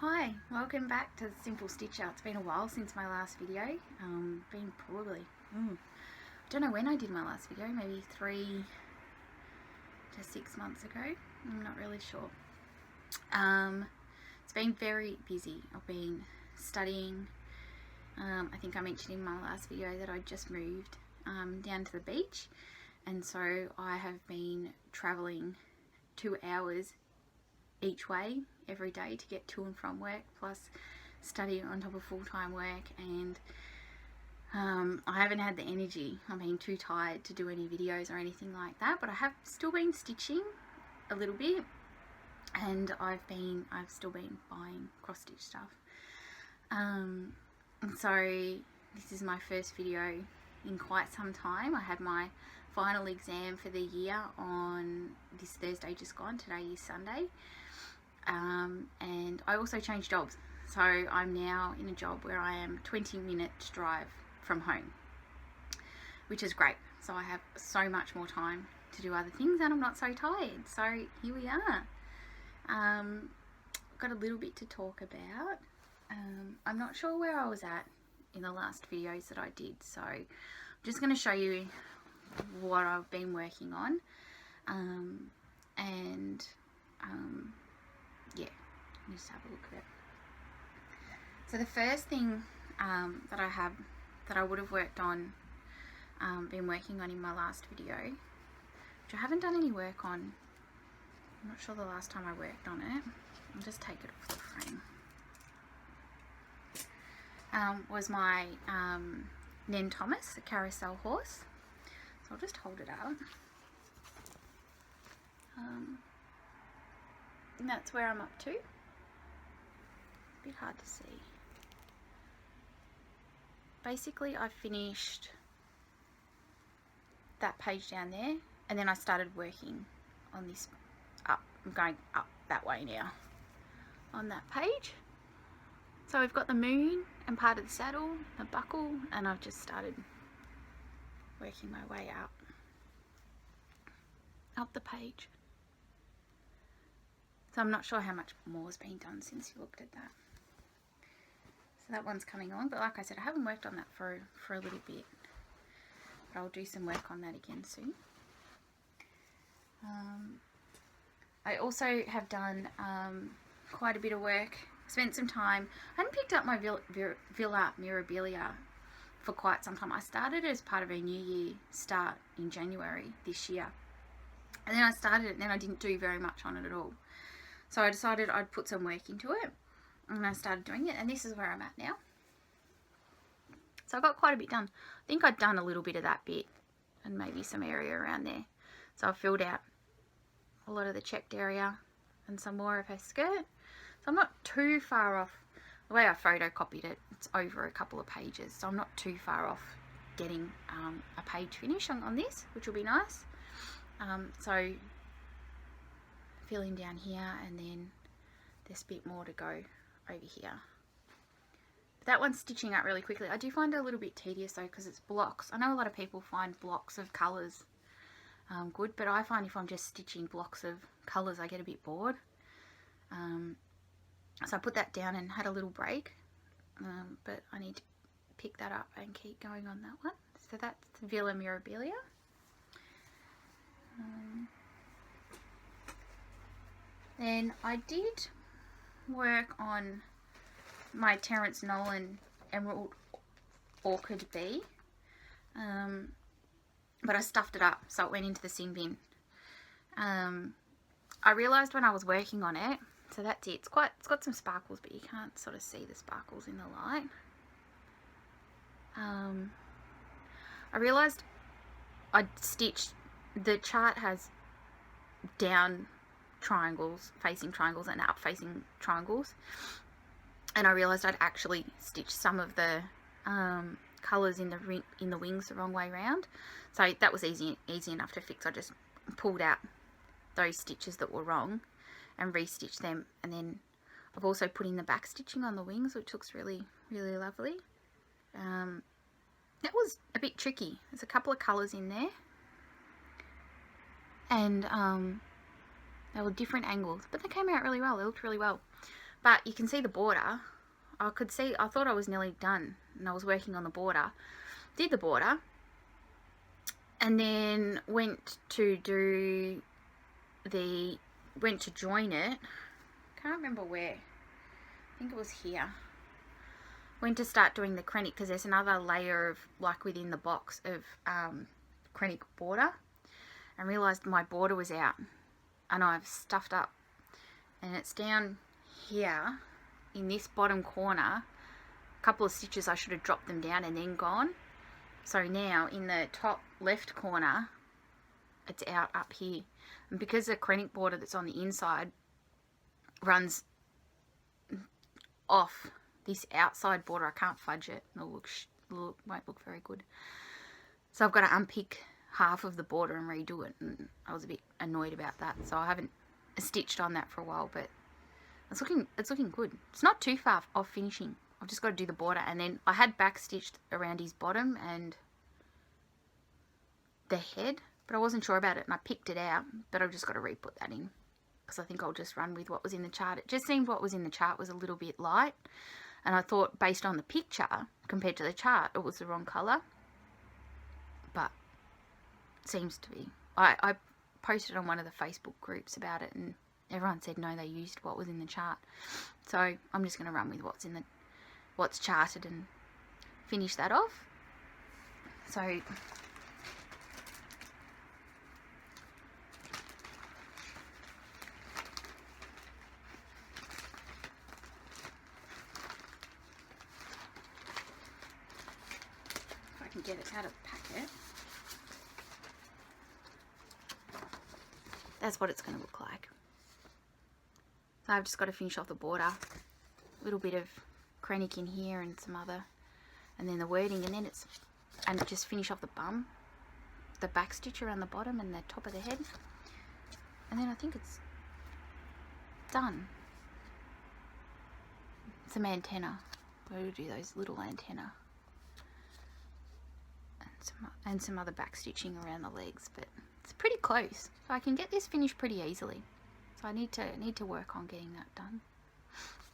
Hi, welcome back to Simple Stitcher. It's been a while since my last video. Been probably, I don't know when I did my last video, maybe 3 to 6 months ago. I'm not really sure. It's been very busy. I've been studying. I think I mentioned in my last video that I just moved down to the beach, and so I have been travelling 2 hours each way every day to get to and from work, plus studying on top of full-time work, and I haven't had the energy. I've been too tired to do any videos or anything like that, but I have still been stitching a little bit, and I've still been buying cross stitch stuff. So this is my first video in quite some time. I had my final exam for the year on this Thursday just gone. Today is Sunday. And I also changed jobs, so I'm now in a job where I am 20-minute drive from home, which is great. So I have so much more time to do other things, and I'm not so tired. So here we are. Got a little bit to talk about. I'm not sure where I was at in the last videos that I did, so I'm just going to show you what I've been working on, yeah, just have a look at it. So the first thing that I would have worked on, been working on in my last video, which I haven't done any work on. I'm not sure the last time I worked on it. I'll just take it off the frame. Was my Nen Thomas, a carousel horse. So I'll just hold it out. And that's where I'm up to. It's a bit hard to see. Basically, I finished that page down there, and then I started working on this up. I'm going up that way now on that page. So we've got the moon and part of the saddle, the buckle, and I've just started working my way up the page. So I'm not sure how much more has been done since you looked at that. So that one's coming on, but like I said, I haven't worked on that for a little bit. But I'll do some work on that again soon. I also have done quite a bit of work. Spent some time. I hadn't picked up my Villa Mirabilia for quite some time. I started as part of a New Year start in January this year. And then I started it, and then I didn't do very much on it at all. So I decided I'd put some work into it, and I started doing it, and this is where I'm at now. So I got quite a bit done. I think I'd done a little bit of that bit, and maybe some area around there. So I filled out a lot of the checked area and some more of her skirt. So I'm not too far off. The way I photocopied it, it's over a couple of pages, so I'm not too far off getting a page finish on this, which will be nice. So filling down here, and then there's a bit more to go over here. But that one's stitching up really quickly. I do find it a little bit tedious though, because it's blocks. I know a lot of people find blocks of colours good, but I find if I'm just stitching blocks of colours, I get a bit bored. So I put that down and had a little break, but I need to pick that up and keep going on that one. So that's Villa Mirabilia. Then I did work on my Terence Nolan Emerald Orchid bee, but I stuffed it up, so it went into the sin bin. I realised when I was working on it, so that's it. It's got some sparkles, but you can't sort of see the sparkles in the light. I realised I'd stitched, the chart has down triangles, facing triangles, and up facing triangles, and I realised I'd actually stitched some of the colours in the wings the wrong way around. So that was easy enough to fix. I just pulled out those stitches that were wrong and restitched them, and then I've also put in the back stitching on the wings, which looks really, really lovely. That was a bit tricky. There's a couple of colours in there, and they were different angles, but they came out really well. They looked really well. But you can see the border. I thought I was nearly done, and I was working on the border. Did the border, and then went to join it. Can't remember where. I think it was here. Went to start doing the krennic, because there's another layer of, like, within the box of krennic border, and realised my border was out, and I've stuffed up, and it's down here in this bottom corner. A couple of stitches, I should have dropped them down and then gone. So now in the top left corner, it's out up here, and because the krennic border that's on the inside runs off this outside border, I can't fudge it. It'll won't look very good. So I've got to unpick half of the border and redo it, and I was a bit annoyed about that. So I haven't stitched on that for a while, but it's looking good. It's not too far off finishing. I've just got to do the border, and then I had back stitched around his bottom and the head, but I wasn't sure about it, and I picked it out, but I've just got to re-put that in, because I think I'll just run with what was in the chart. It just seemed what was in the chart was a little bit light, and I thought based on the picture compared to the chart it was the wrong colour, but it seems to be. I posted on one of the Facebook groups about it, and everyone said no, they used what was in the chart. So I'm just going to run with what's charted and finish that off. So if I can get it out of the packet, that's what it's going to look like. So I've just got to finish off the border, a little bit of krennic in here and some other, and then the wording, and then just finish off the bum, the back stitch around the bottom and the top of the head, and then I think it's done. Some antenna. We'll do those little antenna, and some other back stitching around the legs, but it's pretty close. So I can get this finished pretty easily. So I need to work on getting that done.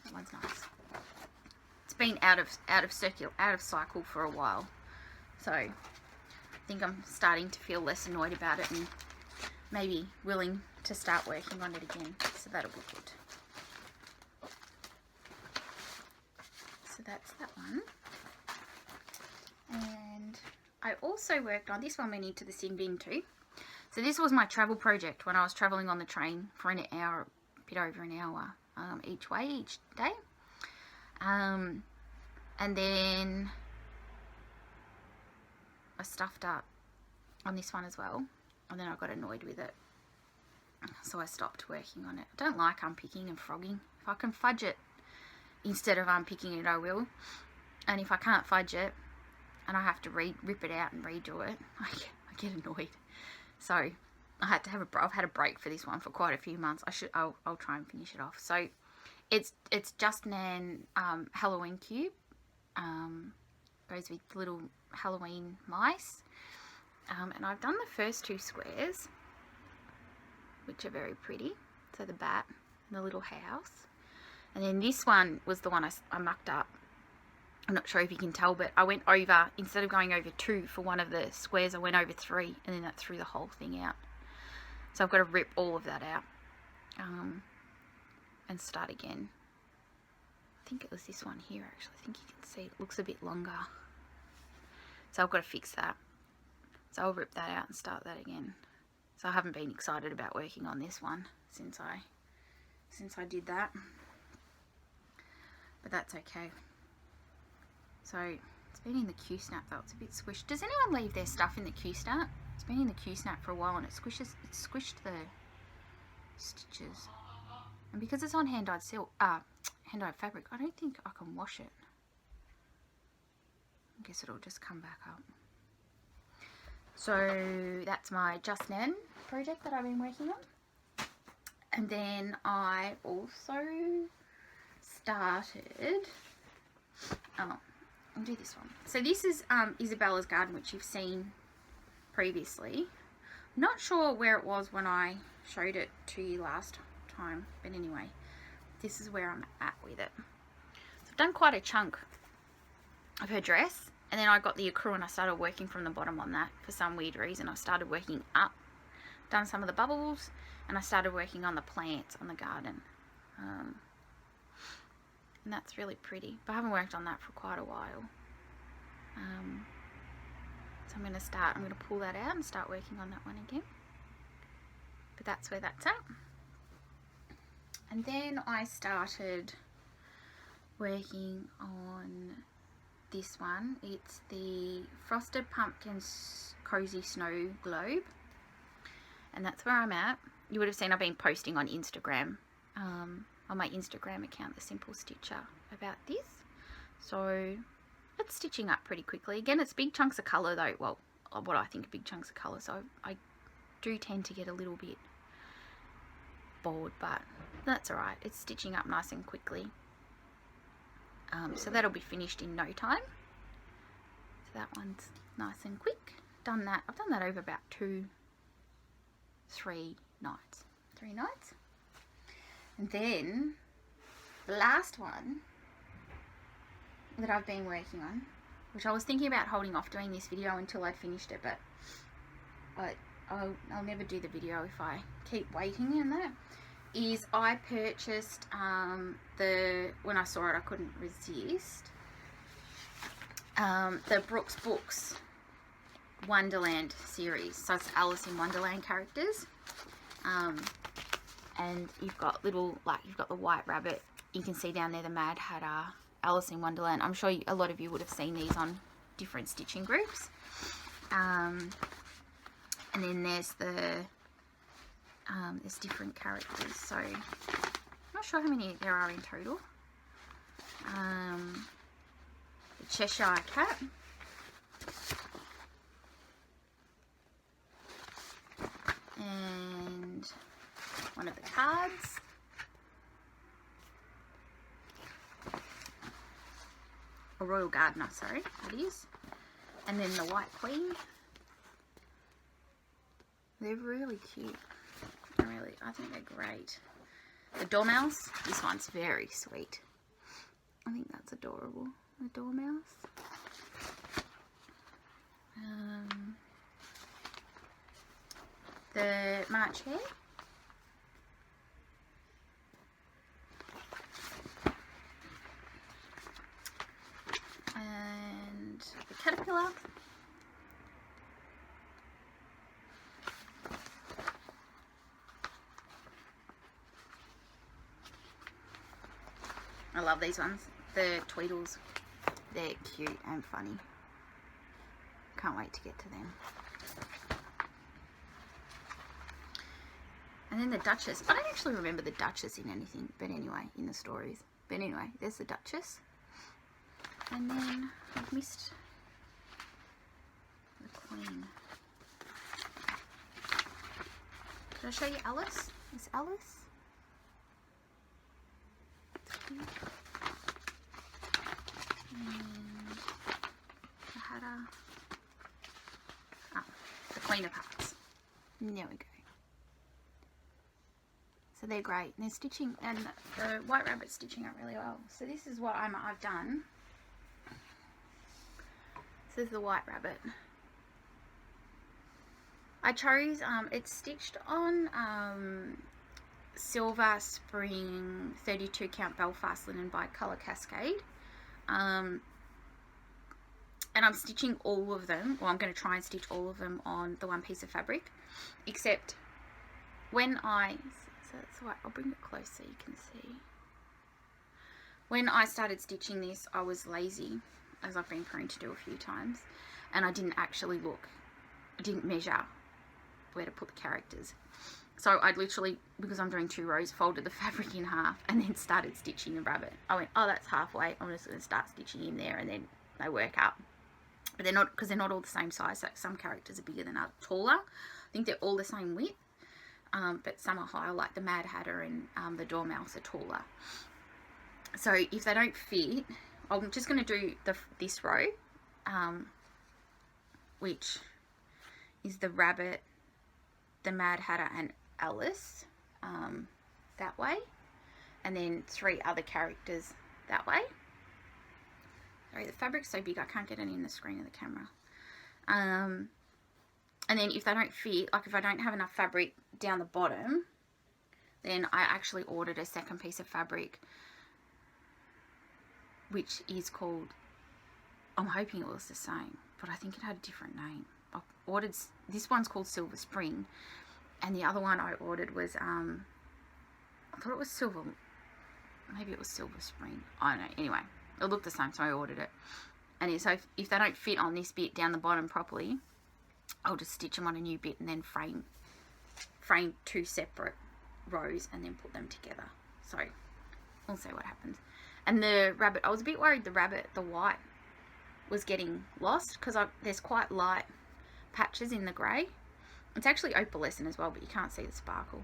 That one's nice. It's been out of cycle for a while, so I think I'm starting to feel less annoyed about it and maybe willing to start working on it again. So that'll be good. So that's that one. And I also worked on this one. Went into the sin bin too. So this was my travel project when I was traveling on the train for an hour, a bit over an hour each day. And then I stuffed up on this one as well, and then I got annoyed with it, so I stopped working on it. I don't like unpicking and frogging. If I can fudge it instead of unpicking it, I will. And if I can't fudge it and I have to rip it out and redo it, I get annoyed. So I had to have I've had a break for this one for quite a few months. I'll try and finish it off. So it's Just Nan Halloween cube. Goes with little Halloween mice. And I've done the first two squares, which are very pretty. So the bat and the little house. And then this one was the one I mucked up. I'm not sure if you can tell, but I went over, instead of going over 2 for one of the squares, I went over 3, and then that threw the whole thing out. So I've got to rip all of that out and start again. I think it was this one here, actually. I think you can see it looks a bit longer. So I've got to fix that. So I'll rip that out and start that again. So I haven't been excited about working on this one since I did that. But that's okay. So it's been in the Q-snap though, it's a bit squished. Does anyone leave their stuff in the Q-snap? It's been in the Q-snap for a while, and it squished the stitches. And because it's on hand-dyed fabric, I don't think I can wash it. I guess it'll just come back up. So that's my Just Nan project that I've been working on. And then I also started, I'll do this one. So this is Isabella's garden, which you've seen previously. Not sure where it was when I showed it to you last time, but anyway, this is where I'm at with it. So I've done quite a chunk of her dress, and then I got the accrue and I started working from the bottom on that for some weird reason. I started working up, done some of the bubbles, and I started working on the plants on the garden. And that's really pretty, but I haven't worked on that for quite a while. So I'm going to pull that out and start working on that one again. But that's where that's at. And then I started working on this one. It's the Frosted Pumpkins Cozy Snow Globe. And that's where I'm at. You would have seen I've been posting on Instagram, on my Instagram account, The Simple Stitcher, about this. So it's stitching up pretty quickly. Again, it's big chunks of colour though. Well, what I think are big chunks of colour. So I do tend to get a little bit bored, but that's alright. It's stitching up nice and quickly. So that'll be finished in no time. So that one's nice and quick. Done that. I've done that over about 3 nights. And then the last one that I've been working on, which I was thinking about holding off doing this video until I'd finished it, but I'll never do the video if I keep waiting on that, is I purchased when I saw it I couldn't resist, the Brooks Books Wonderland series. So it's Alice in Wonderland characters, and you've got you've got the White Rabbit, you can see down there the Mad Hatter, Alice in Wonderland. I'm sure a lot of you would have seen these on different stitching groups. And then there's there's different characters, so I'm not sure how many there are in total. The Cheshire Cat, and one of the cards, a Royal Gardener, sorry, that is, and then the White Queen. They're really cute. I think they're great. The Dormouse, this one's very sweet. I think that's adorable. The Dormouse. The March Hare. And the Caterpillar. I love these ones. The Tweedles, they're cute and funny. Can't wait to get to them. And then the Duchess. I don't actually remember the Duchess in anything, but anyway, in the stories. But anyway, there's the Duchess. And then I've missed the Queen. Did I show you Alice? Is Alice? And the Hatter. The Queen of Hearts. There we go. So they're great. And they're stitching, and the White Rabbit's stitching up really well. So this is what I've done. This is the White Rabbit. I chose, it's stitched on Silver Spring 32 count Belfast linen by Colour Cascade, and I'm stitching all of them, or I'm going to try and stitch all of them on the one piece of fabric, except when so that's why I'll bring it close so you can see. When I started stitching this, I was lazy, as I've been prone to do a few times, and I didn't actually look, I didn't measure where to put the characters. So I'd literally, because I'm doing 2 rows, folded the fabric in half and then started stitching the rabbit. I went, oh, that's halfway. I'm just going to start stitching in there, and then they work up. But they're not, because they're not all the same size. So some characters are bigger than others, taller. I think they're all the same width, but some are higher, like the Mad Hatter and the Dormouse are taller. So if they don't fit, I'm just going to do this row, which is the rabbit, the Mad Hatter, and Alice, that way, and then 3 other characters that way. Sorry, the fabric's so big I can't get it in the screen of the camera. And then if they don't fit, like if I don't have enough fabric down the bottom, then I actually ordered a second piece of fabric, which is called, I'm hoping it was the same, but I think it had a different name. I ordered, this one's called Silver Spring, and the other one I ordered was, I thought it was Silver, maybe it was Silver Spring, I don't know, anyway, it looked the same, so I ordered it. And so if they don't fit on this bit down the bottom properly, I'll just stitch them on a new bit and then frame 2 separate rows and then put them together. So we'll see what happens. And the rabbit, I was a bit worried the white was getting lost, because there's quite light patches in the grey. It's actually opalescent as well, but you can't see the sparkle.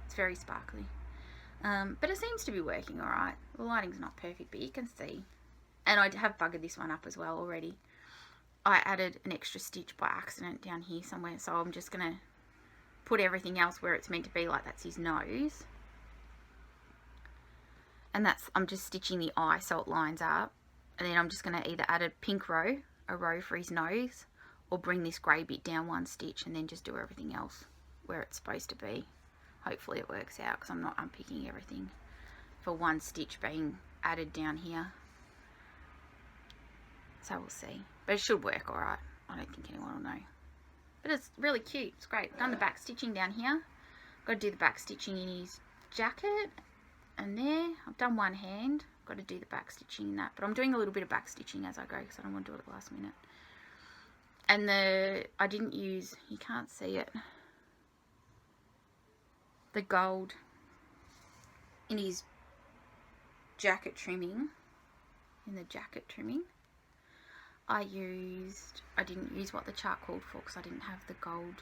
It's very sparkly. But it seems to be working alright. The lighting's not perfect, but you can see. And I have buggered this one up as well already. I added an extra stitch by accident down here somewhere, so I'm just going to put everything else where it's meant to be, like that's his nose. And I'm just stitching the eye so it lines up. And then I'm just going to either add a pink row, a row for his nose, or bring this grey bit down 1 stitch and then just do everything else where it's supposed to be. Hopefully it works out, because I'm not unpicking everything for 1 stitch being added down here. So we'll see. But it should work alright. I don't think anyone will know. But it's really cute. It's great. Done the back stitching down here. Got to do the back stitching in his jacket. And there. I've done 1 hand. Got to do the back stitching in that. But I'm doing a little bit of back stitching as I go, because I don't want to do it at the last minute. And I didn't use, you can't see it, the gold in his jacket trimming. In the jacket trimming. I didn't use what the chart called for, because I didn't have the gold.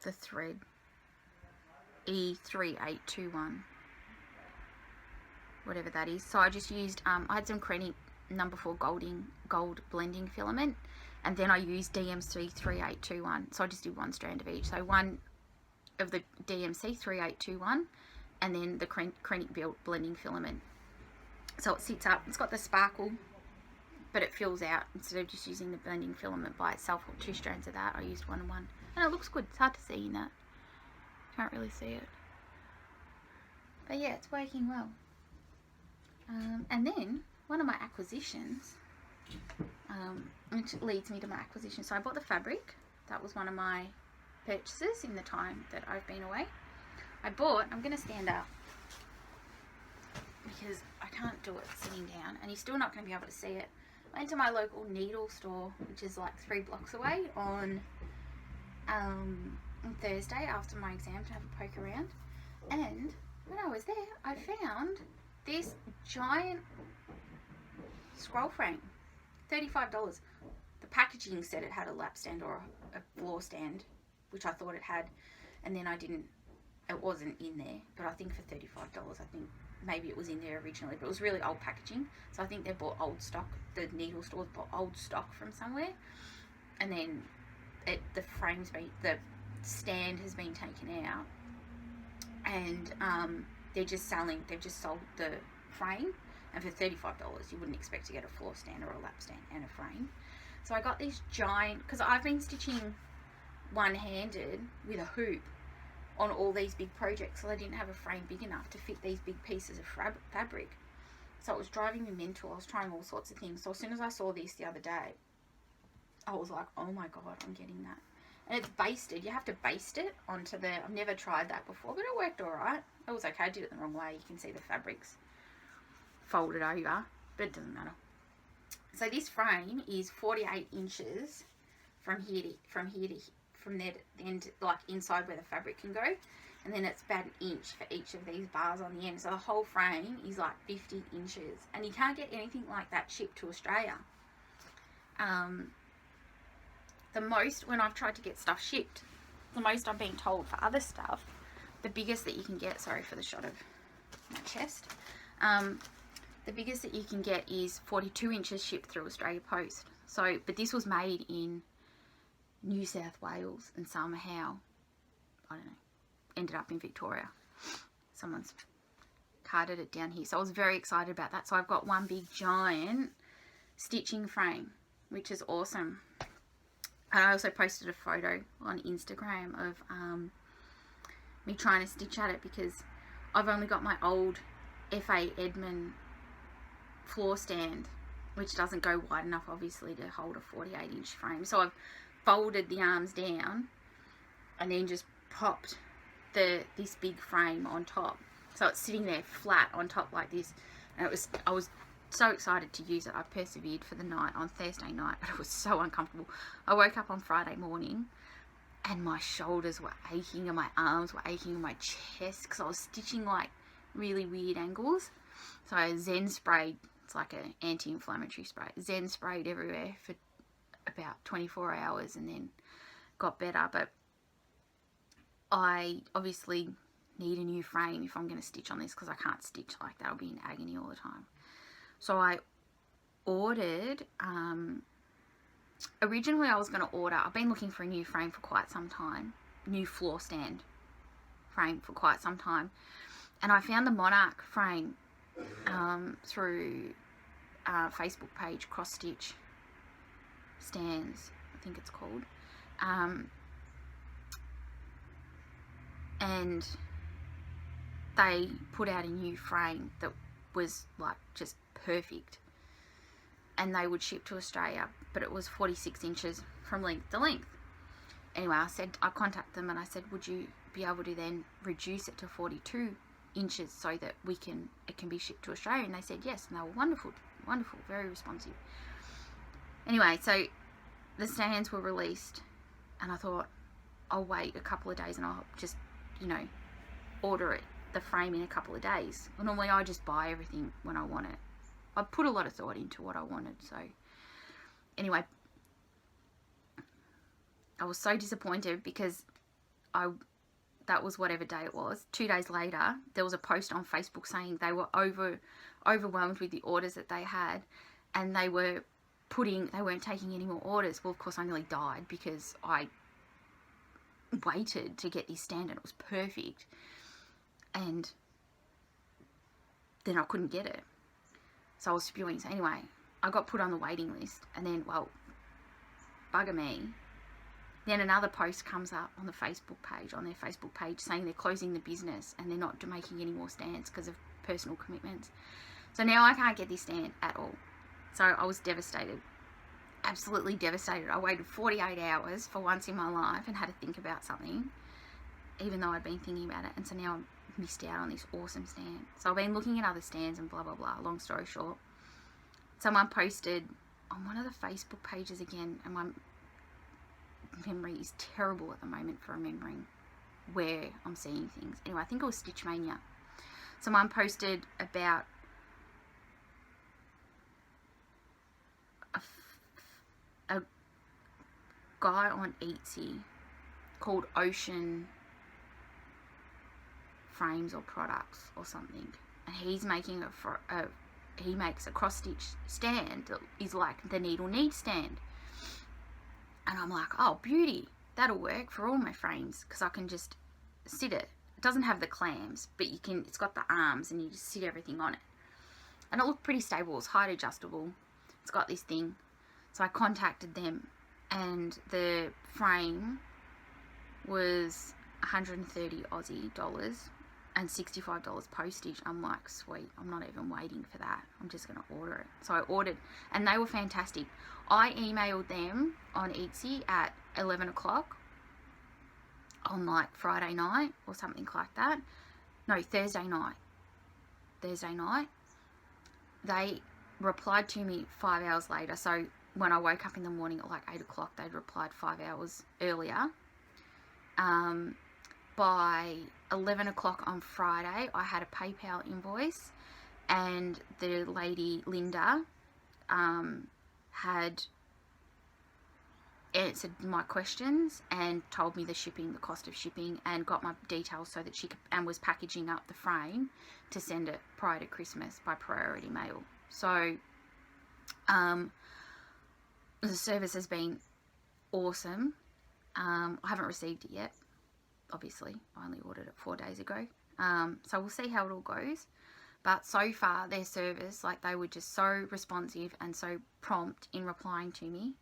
The thread. E3821. Whatever that is. So I just used, I had some Krennic No. 4 gold blending filament. And then I used DMC 3821. So I just did 1 strand of each. So 1 of the DMC 3821. And then the Krennic built blending filament. So it sits up, it's got the sparkle, but it fills out instead of just using the blending filament by itself, or 2 strands of that. I used 1 and 1. And it looks good. It's hard to see in that. Can't really see it. But yeah, it's working well. And then one of my acquisitions, which leads me to my acquisition. So I bought the fabric. That was one of my purchases in the time that I've been away. I'm going to stand up because I can't do it sitting down, and you're still not going to be able to see it. I went to my local needle store, which is like 3 blocks away, on Thursday after my exam to have a poke around. And when I was there, I found this giant scroll frame, $35. The packaging said it had a lap stand or a floor stand, which I thought it had, and then it wasn't in there, but I think for $35, I think maybe it was in there originally, but it was really old packaging, so I think they bought old stock, the needle stores bought old stock from somewhere, and then the stand has been taken out, and they've just sold the frame, and for $35 you wouldn't expect to get a floor stand or a lap stand and a frame. So I got this giant, because I've been stitching one-handed with a hoop on all these big projects, so I didn't have a frame big enough to fit these big pieces of fabric. So it was driving me mental. I was trying all sorts of things. So as soon as I saw this the other day, I was like, oh my god, I'm getting that. And it's basted. You have to baste it onto the, I've never tried that before, but it worked alright. It was okay. I did it the wrong way. You can see the fabrics folded over, but it doesn't matter. So this frame is 48 inches from there to the end, like inside where the fabric can go, and then it's about 1 inch for each of these bars on the end. So the whole frame is like 50 inches, and you can't get anything like that shipped to Australia. The most, when I've tried to get stuff shipped, the most I'm being told for other stuff, the biggest that you can get, sorry for the shot of my chest, the biggest that you can get is 42 inches shipped through Australia Post. So, but this was made in New South Wales and somehow I don't know, ended up in Victoria. Someone's carted it down here. So I was very excited about that. So I've got one big giant stitching frame, which is awesome. And I also posted a photo on Instagram of me trying to stitch at it, because I've only got my old F.A. Edmond floor stand, which doesn't go wide enough obviously to hold a 48-inch frame. So I've folded the arms down and then just popped this big frame on top. So it's sitting there flat on top like this. And I was so excited to use it. I persevered for the night on Thursday night, but it was so uncomfortable. I woke up on Friday morning and my shoulders were aching and my arms were aching and my chest, because I was stitching like really weird angles. So I Zen sprayed, it's like an anti-inflammatory spray, Zen sprayed everywhere for about 24 hours and then got better. But I obviously need a new frame if I'm going to stitch on this, because I can't stitch like that. I'll be in agony all the time. So I ordered, originally I was going to order, I've been looking for a new frame for quite some time, new floor stand frame for quite some time, and I found the Monarch frame through Facebook page, Cross Stitch Stands, I think it's called, and they put out a new frame that was like just perfect, and they would ship to Australia, but it was 46 inches from length to length. Anyway, I contacted them and I said, would you be able to then reduce it to 42 inches so that it can be shipped to Australia? And they said yes, and they were wonderful, very responsive. Anyway, so the stands were released, and I thought I'll wait a couple of days and I'll just, order the frame in a couple of days. Well, normally I just buy everything when I want it. I put a lot of thought into what I wanted. So anyway, I was so disappointed because that was whatever day it was. 2 days later, there was a post on Facebook saying they were overwhelmed with the orders that they had, and they weren't taking any more orders. Well, of course I nearly died because I waited to get this stand and it was perfect, and then I couldn't get it. So I was spewing. So anyway, I got put on the waiting list, and then, well, bugger me, then another post comes up on their Facebook page saying they're closing the business and they're not making any more stands because of personal commitments. So now I can't get this stand at all. So I was devastated, absolutely devastated. I waited 48 hours for once in my life and had to think about something, even though I'd been thinking about it. And so now I missed out on this awesome stand. So I've been looking at other stands and blah, blah, blah. Long story short, someone posted on one of the Facebook pages again, and my memory is terrible at the moment for remembering where I'm seeing things. Anyway, I think it was Stitch Mania. Someone posted about a guy on Etsy called Ocean Frames or Products or something, and he's making he makes a cross stitch stand that is like the needle need stand. And I'm like, oh, beauty, that'll work for all my frames, because I can just sit it. It doesn't have the clams, but it's got the arms and you just sit everything on it. And it looked pretty stable. It's height adjustable. It's got this thing. So I contacted them, and the frame was 130 Aussie dollars and $65 postage. I'm like, sweet, I'm not even waiting for that. I'm just going to order it. So I ordered, and they were fantastic. I emailed them on Etsy at 11 o'clock on like Friday night or something like that. No, Thursday night. They replied to me 5 hours later. So when I woke up in the morning at like 8 o'clock, they'd replied 5 hours earlier. By 11 o'clock on Friday, I had a PayPal invoice, and the lady, Linda, had answered my questions and told me the cost of shipping, and got my details so that she could, and was packaging up the frame to send it prior to Christmas by priority mail. So the service has been awesome. I haven't received it yet. obviously I only ordered it 4 days ago. So we'll see how it all goes. But so far, their service, like, they were just so responsive and so prompt in replying to me.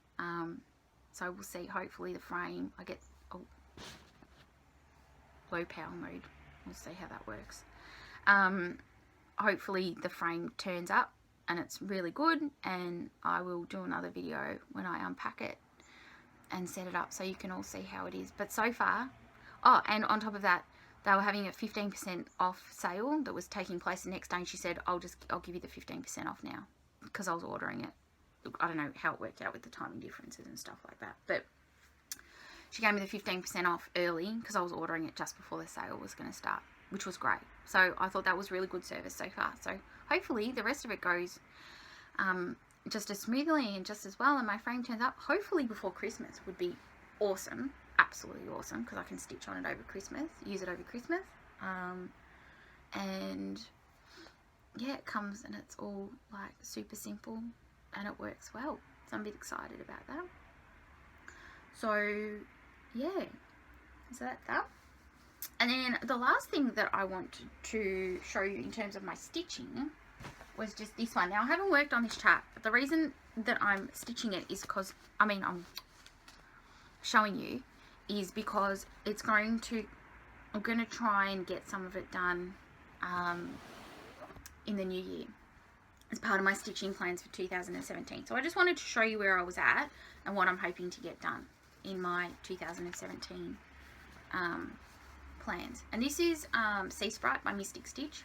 So we'll see. Hopefully the frame, I get low power mode. We'll see how that works. Hopefully the frame turns up and it's really good, and I will do another video when I unpack it and set it up so you can all see how it is. But so far, oh, and on top of that, they were having a 15% off sale that was taking place the next day, and she said, I'll give you the 15% off now, because I was ordering it. I don't know how it worked out with the timing differences and stuff like that, but she gave me the 15% off early because I was ordering it just before the sale was going to start, which was great. So I thought that was really good service so far. So hopefully the rest of it goes just as smoothly and just as well, and my frame turns up hopefully before Christmas would be awesome. Absolutely awesome, because I can stitch on it over Christmas, use it over Christmas. And yeah, it comes and it's all like super simple and it works well. So I'm a bit excited about that. So yeah, so that's that. And then the last thing that I want to show you in terms of my stitching was just this one. Now, I haven't worked on this chart, but the reason that I'm stitching it is because, I mean, I'm showing you, is because it's going to, I'm going to try and get some of it done in the new year as part of my stitching plans for 2017. So I just wanted to show you where I was at and what I'm hoping to get done in my 2017 plans. And this is Sea Sprite by Mystic Stitch.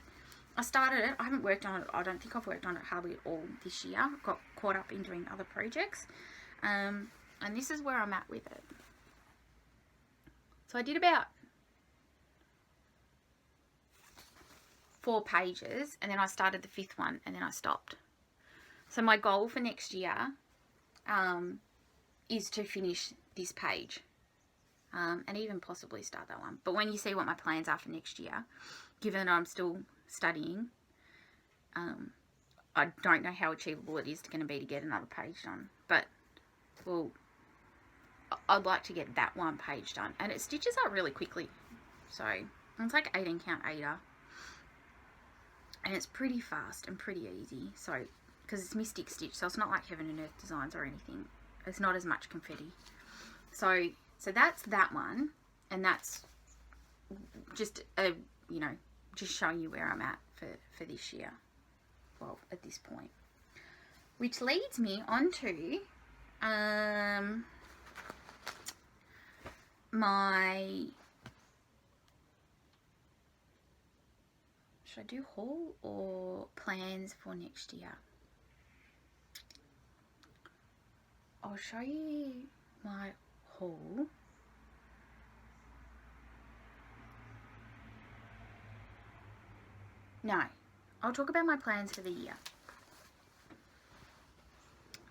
I started it, I haven't worked on it, I don't think I've worked on it hardly at all this year. I got caught up in doing other projects. And this is where I'm at with it. So I did about 4 pages, and then I started the 5th one, and then I stopped. So my goal for next year is to finish this page, and even possibly start that one. But when you see what my plans are for next year, given that I'm still studying, I don't know how achievable it is going to be to get another page done. But, well, I'd like to get that one page done, and it stitches up really quickly. So it's like 18 count Aida, and it's pretty fast and pretty easy. So because it's Mystic Stitch, so it's not like Heaven and Earth Designs or anything. It's not as much confetti. So that's that one, and that's just a, you know, just showing you where I'm at for this year. Well, at this point, which leads me on to my, should I do haul or plans for next year? I'll show you my haul. No, I'll talk about my plans for the year,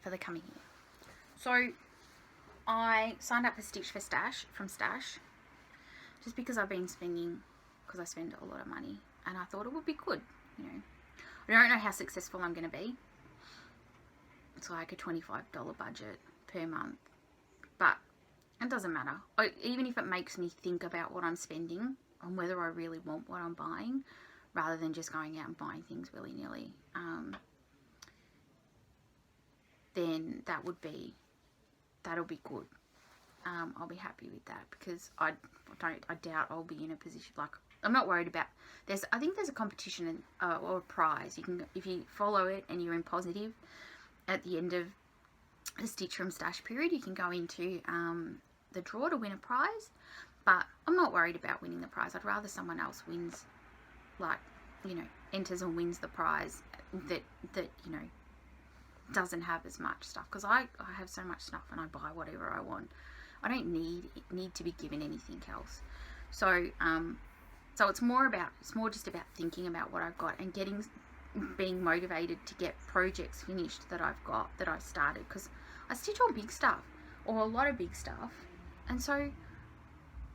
for the coming year. So I signed up for Stitch for Stash from Stash, just because I've been spending, because I spend a lot of money, and I thought it would be good, you know. I don't know how successful I'm going to be. It's like a $25 budget per month, but it doesn't matter. Even if it makes me think about what I'm spending and whether I really want what I'm buying, rather than just going out and buying things willy-nilly, then that'll be good. I'll be happy with that, because I doubt I'll be in a position, like, I'm not worried about, I think there's a competition or a prize. You can, if you follow it and you're in positive, at the end of the Stitch from Stash period, you can go into the draw to win a prize. But I'm not worried about winning the prize. I'd rather someone else wins, like, you know, enters and wins the prize that you know, doesn't have as much stuff, because I have so much stuff and I buy whatever I want. I don't need to be given anything else. So so it's more just about thinking about what I've got and being motivated to get projects finished that I've got, that I started, because I stitch on big stuff, or a lot of big stuff, and so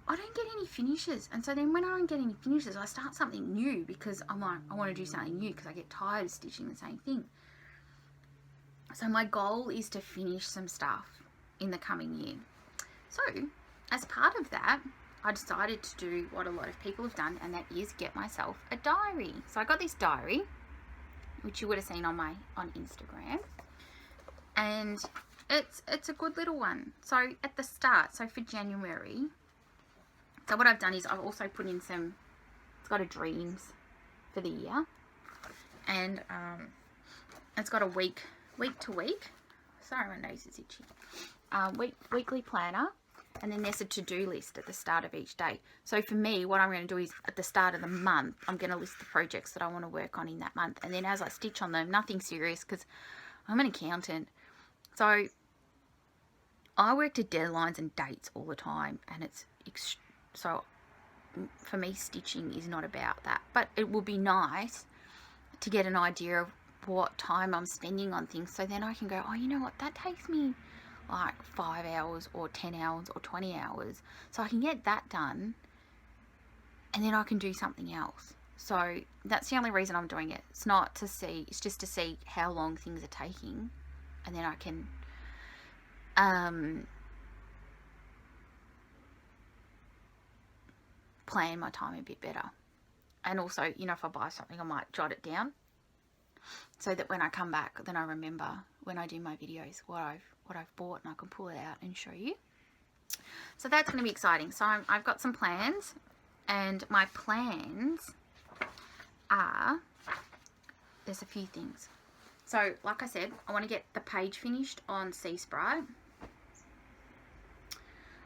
I don't get any finishes. And so then when I don't get any finishes, I start something new, because I'm like, I want to do something new, because I get tired of stitching the same thing. So my goal is to finish some stuff in the coming year. So as part of that, I decided to do what a lot of people have done, and that is get myself a diary. So I got this diary, which you would have seen on Instagram, and it's a good little one. So at the start, so for January, so what I've done is I've also put in some, it's got a dreams for the year, and it's got a week to week. Sorry, my nose is itchy. Weekly planner, and then there's a to-do list at the start of each day. So for me, what I'm going to do is at the start of the month, I'm going to list the projects that I want to work on in that month, and then as I stitch on them, nothing serious because I'm an accountant, so I work to deadlines and dates all the time, and so for me, stitching is not about that. But it would be nice to get an idea of what time I'm spending on things, so then I can go, oh, you know what, that takes me like 5 hours or 10 hours or 20 hours, so I can get that done, and then I can do something else. So that's the only reason I'm doing it. It's not to see, it's just to see how long things are taking, and then I can plan my time a bit better. And also, you know, if I buy something, I might jot it down so that when I come back, then I remember when I do my videos what I've bought, and I can pull it out and show you. So that's going to be exciting. So I've got some plans, and my plans are, there's a few things. So like I said, I want to get the page finished on Sea Sprite.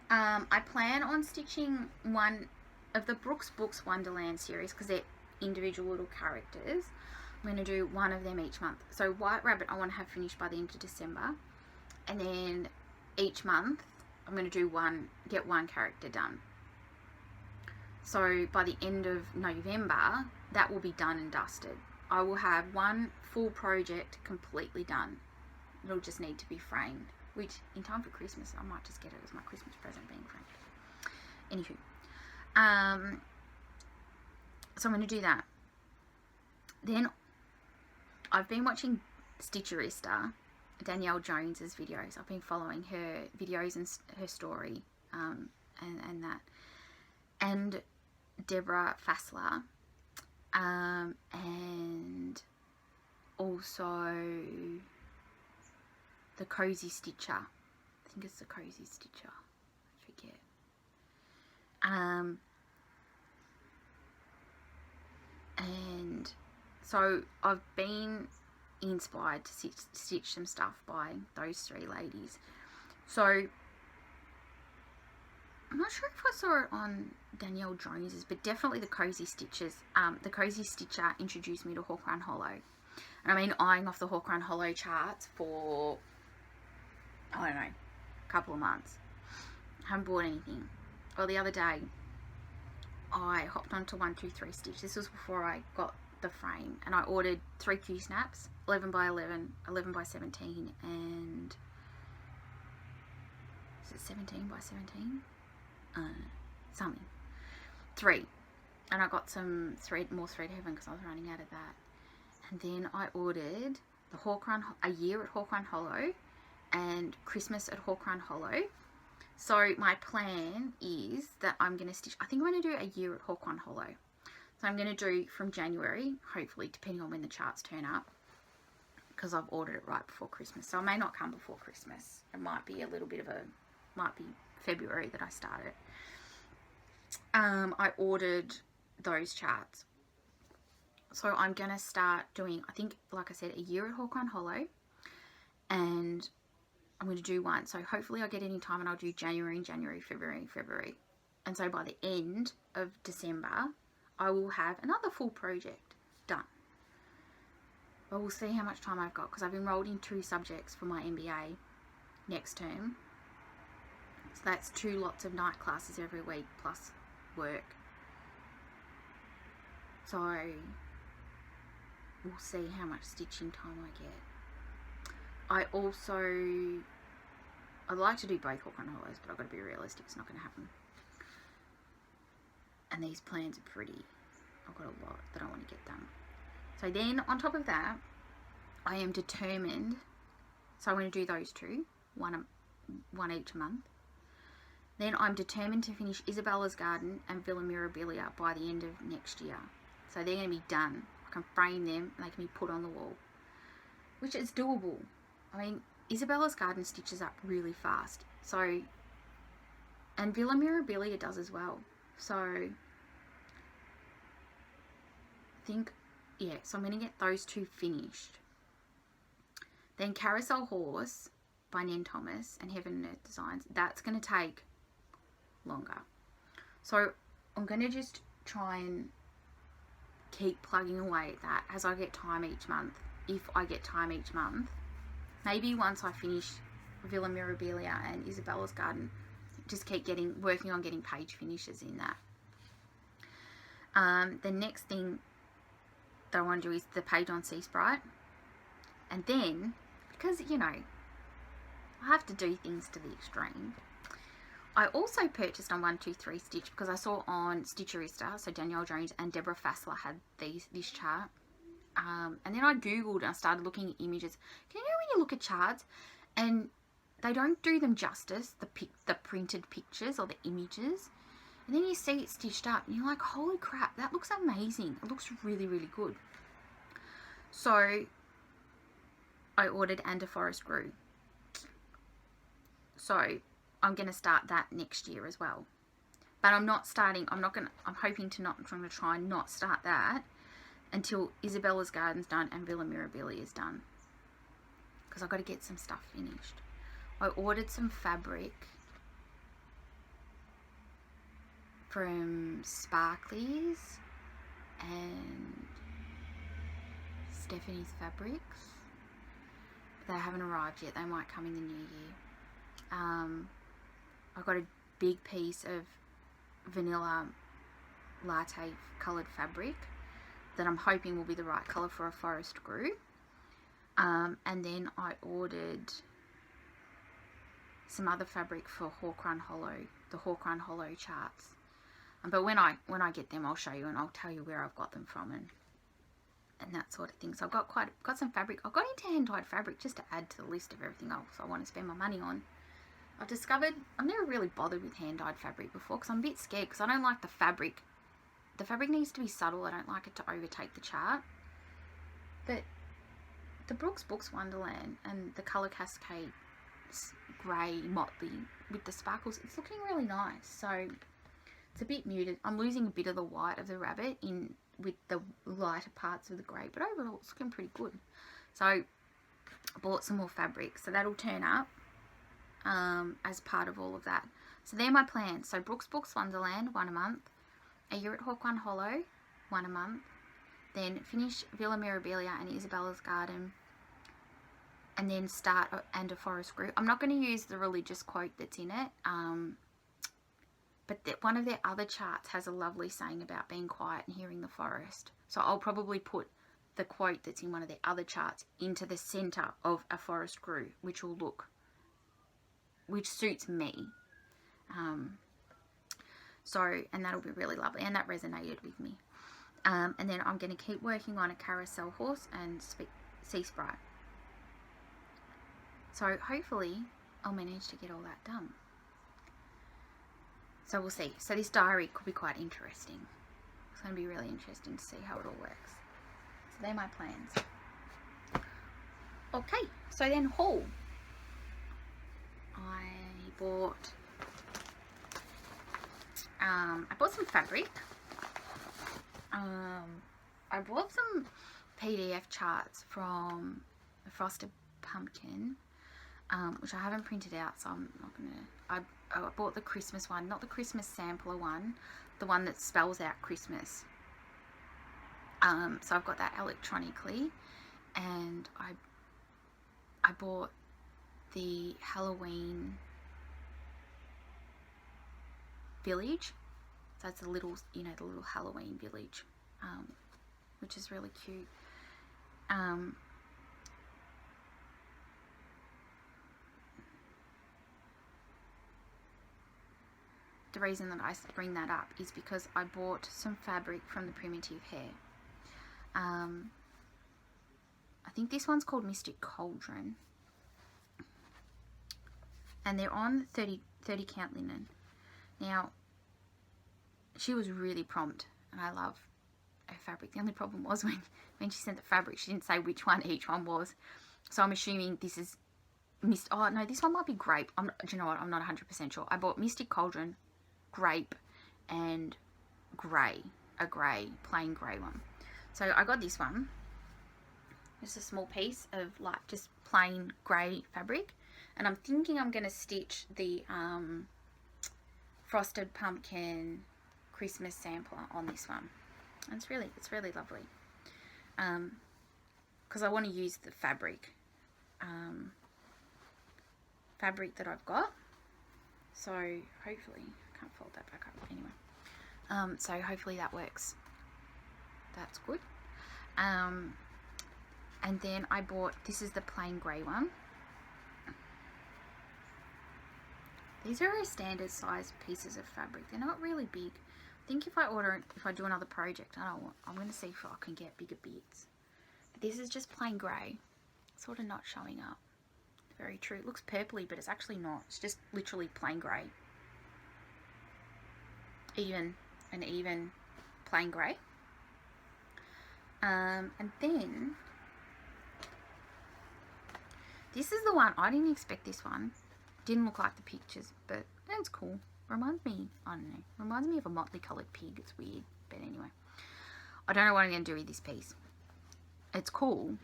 I plan on stitching one of the Brooks Books Wonderland series because they're individual little characters. I'm going to do one of them each month. So White Rabbit I want to have finished by the end of December, and then each month I'm going to do get one character done. So by the end of November, that will be done and dusted. I will have one full project completely done. It'll just need to be framed, which in time for Christmas, I might just get it as my Christmas present, being framed. Anywho, so I'm going to do that. Then I've been watching Stitcherista, Danielle Jones's videos. I've been following her videos and her story, and that, and Deborah Fassler, and also the Cozy Stitcher. I think it's the Cozy Stitcher. I forget. And so I've been inspired to stitch some stuff by those three ladies. So I'm not sure if I saw it on Danielle Jones's, but definitely the Cozy Stitchers. The Cozy Stitcher introduced me to Hawk Run Hollow, and I've been eyeing off the Hawk Run Hollow charts for, I don't know, a couple of months. I haven't bought anything. Well, the other day I hopped onto 123 Stitch. This was before I got the frame, and I ordered 3 Q snaps, 11 by 11, 11 by 17, and is it 17 by 17? Something. 3. And I got some more thread heaven because I was running out of that. And then I ordered the a year at Hawk Run Hollow and Christmas at Hawk Run Hollow. So my plan is that I'm going to stitch, I think I'm going to do a year at Hawk Run Hollow. So I'm going to do from January, hopefully, depending on when the charts turn up, because I've ordered it right before Christmas. So it may not come before Christmas. It might be a little bit of might be February that I start it. I ordered those charts. So I'm going to start doing, I think, like I said, a year at Hawk Run Hollow, and I'm going to do one. So hopefully I get any time, and I'll do January, February. And so by the end of December, I will have another full project done. But we'll see how much time I've got, because I've enrolled in 2 subjects for my MBA next term. So that's 2 lots of night classes every week plus work. So we'll see how much stitching time I get. I'd like to do both Hawk Run Hollows, but I've got to be realistic. It's not going to happen. And these plans are pretty. I've got a lot that I want to get done. So then, on top of that, I am determined. So I'm going to do those 2, one each month. Then I'm determined to finish Isabella's Garden and Villa Mirabilia by the end of next year. So they're going to be done. I can frame them and they can be put on the wall, which is doable. I mean, Isabella's Garden stitches up really fast. So, and Villa Mirabilia does as well. So, I think, yeah, so I'm going to get those two finished. Then Carousel Horse by Nan Thomas and Heaven and Earth Designs. That's going to take longer. So I'm going to just try and keep plugging away at that as I get time each month. If I get time each month. Maybe once I finish Villa Mirabilia and Isabella's Garden, just keep working on getting page finishes in that. The next thing that I want to do is the page on Sea Sprite. And then, because, you know, I have to do things to the extreme, I also purchased on 123 Stitch because I saw on Stitcherista, so Danielle Jones and Deborah Fassler had this chart. And then I googled and I started looking at images. Can you know when you look at charts and they don't do them justice, the printed pictures or the images, and then you see it stitched up and you're like, holy crap, that looks amazing. It looks really, really good. So I ordered And a Forest Grew. So I'm going to start that next year as well. But I'm hoping to not, I'm going to try and not start that until Isabella's Garden's done and Villa Mirabilia is done. Because I've got to get some stuff finished. I ordered some fabric from Sparklies and Stephanie's Fabrics. They haven't arrived yet. They might come in the new year. I got a big piece of vanilla latte coloured fabric that I'm hoping will be the right colour for a Forest Grew. And then I ordered some other fabric for Hawk Run Hollow, the Hawk Run Hollow charts. But when I get them, I'll show you and I'll tell you where I've got them from and that sort of thing. So I've got some fabric. I got into hand-dyed fabric just to add to the list of everything else I want to spend my money on. I've discovered I've never really bothered with hand-dyed fabric before because I'm a bit scared because I don't like the fabric. The fabric needs to be subtle. I don't like it to overtake the chart. But the Brooks Books Wonderland and the Colour Cascade grey motley with the sparkles, it's looking really nice. So it's a bit muted. I'm losing a bit of the white of the rabbit in with the lighter parts of the grey, but overall it's looking pretty good. So I bought some more fabric, so that'll turn up as part of all of that. So they're my plans. So Brooks Books Wonderland, 1 a month. A Year at Hawk Run Hollow, 1 a month. Then finish Villa Mirabilia and Isabella's Garden. And then start And a Forest Grew. I'm not going to use the religious quote that's in it. But one of their other charts has a lovely saying about being quiet and hearing the forest. So I'll probably put the quote that's in one of their other charts into the centre of A Forest Grew, which suits me. And that'll be really lovely. And that resonated with me. And then I'm going to keep working on a Carousel Horse and Sea Sprite. So hopefully I'll manage to get all that done. So we'll see. So this diary could be quite interesting. It's going to be really interesting to see how it all works. So they're my plans. Okay, so then haul. I bought some fabric. I bought some PDF charts from the Frosted Pumpkin, which I haven't printed out, so I'm not going to... I bought the Christmas one, not the Christmas sampler one, the one that spells out Christmas. So I've got that electronically, and I bought the Halloween village. So it's a little, the little Halloween village, which is really cute. The reason that I bring that up is because I bought some fabric from the Primitive Hair. I think this one's called Mystic Cauldron. And they're on 30 count linen. Now, she was really prompt, and I love her fabric. The only problem was when she sent the fabric, she didn't say which one each one was. So I'm assuming this is oh no, this one might be grape. Do you know what? I'm not 100% sure. I bought Mystic Cauldron, grape, and grey, plain grey one. So I got this one. Just a small piece of like just plain grey fabric, and I'm thinking I'm going to stitch the frosted pumpkin Christmas sampler on this one. And it's really lovely. Because I want to use the fabric that I've got. So hopefully, I can't fold that back up anyway. So hopefully that works. That's good. And then I bought, this is the plain grey one. These are standard size pieces of fabric. They're not really big. I think if I do another project, I'm going to see if I can get bigger bits. But this is just plain grey. Sort of not showing up. Very true. It looks purpley, but it's actually not. It's just literally plain grey. Even plain grey. And then this is the one. I didn't expect this one. Didn't look like the pictures, but that's cool. Reminds me, I don't know. Reminds me of a motley coloured pig. It's weird, but anyway. I don't know what I'm going to do with this piece. It's cool,